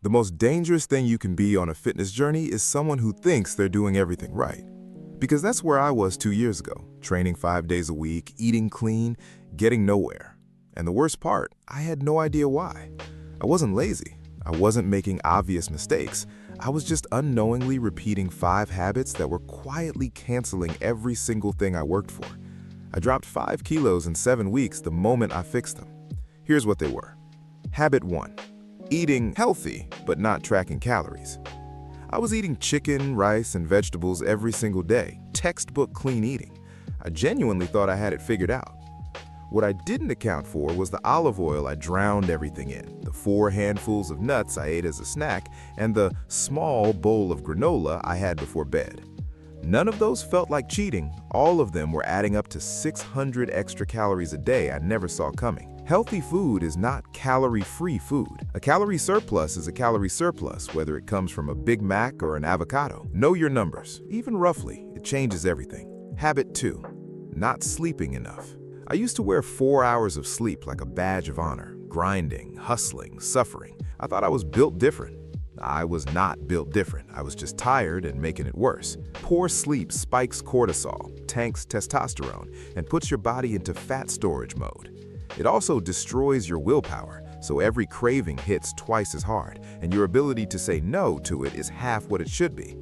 The most dangerous thing you can be on a fitness journey is someone who thinks they're doing everything right. Because that's where I was 2 years ago, training 5 days a week, eating clean, getting nowhere. And the worst part, I had no idea why. I wasn't lazy. I wasn't making obvious mistakes. I was just unknowingly repeating 5 habits that were quietly canceling every single thing I worked for. I dropped 5 kilos in 7 weeks the moment I fixed them. Here's what they were. Habit 1. Eating healthy, but not tracking calories. I was eating chicken, rice, and vegetables every single day, textbook clean eating. I genuinely thought I had it figured out. What I didn't account for was the olive oil I drowned everything in, the 4 handfuls of nuts I ate as a snack, and the small bowl of granola I had before bed. None of those felt like cheating. All of them were adding up to 600 extra calories a day I never saw coming. Healthy food is not calorie-free food. A calorie surplus is a calorie surplus, whether it comes from a Big Mac or an avocado. Know your numbers. Even roughly, it changes everything. Habit 2. Not sleeping enough. I used to wear 4 hours of sleep like a badge of honor. Grinding, hustling, suffering. I thought I was built different. I was not built different. I was just tired and making it worse. Poor sleep spikes cortisol, tanks testosterone, and puts your body into fat storage mode. It also destroys your willpower, so every craving hits twice as hard, and your ability to say no to it is half what it should be.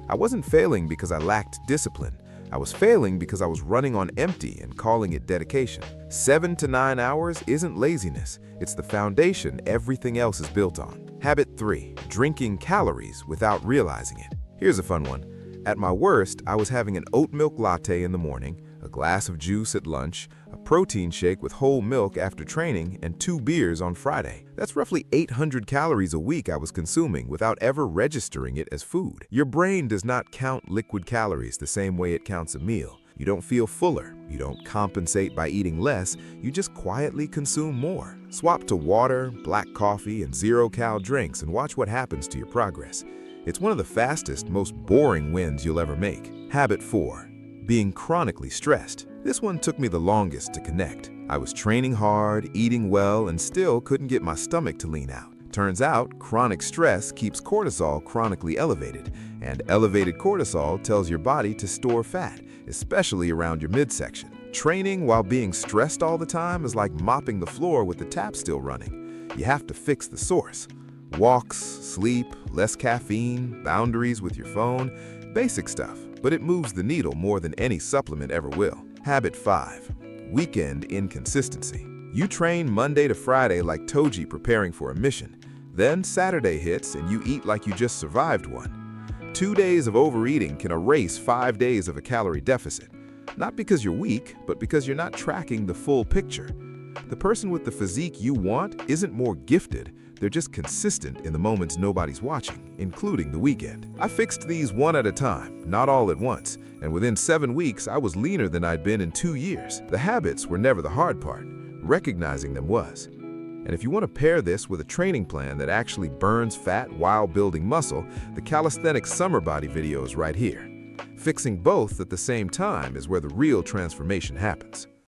I wasn't failing because I lacked discipline. I was failing because I was running on empty and calling it dedication. 7 to 9 hours isn't laziness. It's the foundation everything else is built on. Habit 3. Drinking calories without realizing it. Here's a fun one. At my worst, I was having an oat milk latte in the morning, a glass of juice at lunch, a protein shake with whole milk after training, and 2 beers on Friday. That's roughly 800 calories a week I was consuming without ever registering it as food. Your brain does not count liquid calories the same way it counts a meal. You don't feel fuller. You don't compensate by eating less. You just quietly consume more. Swap to water, black coffee, and zero-cal drinks and watch what happens to your progress. It's one of the fastest, most boring wins you'll ever make. Habit 4. Being chronically stressed. This one took me the longest to connect. I was training hard, eating well, and still couldn't get my stomach to lean out. Turns out, chronic stress keeps cortisol chronically elevated, and elevated cortisol tells your body to store fat, especially around your midsection. Training while being stressed all the time is like mopping the floor with the tap still running. You have to fix the source. Walks, sleep, less caffeine, boundaries with your phone, basic stuff, but it moves the needle more than any supplement ever will. Habit 5. Weekend inconsistency. You train Monday to Friday like Toji preparing for a mission. Then Saturday hits and you eat like you just survived one. 2 days of overeating can erase 5 days of a calorie deficit. Not because you're weak, but because you're not tracking the full picture. The person with the physique you want isn't more gifted. They're just consistent in the moments nobody's watching, including the weekend. I fixed these one at a time, not all at once, and within 7 weeks, I was leaner than I'd been in 2 years. The habits were never the hard part. Recognizing them was. And if you want to pair this with a training plan that actually burns fat while building muscle, the calisthenics summer body video is right here. Fixing both at the same time is where the real transformation happens.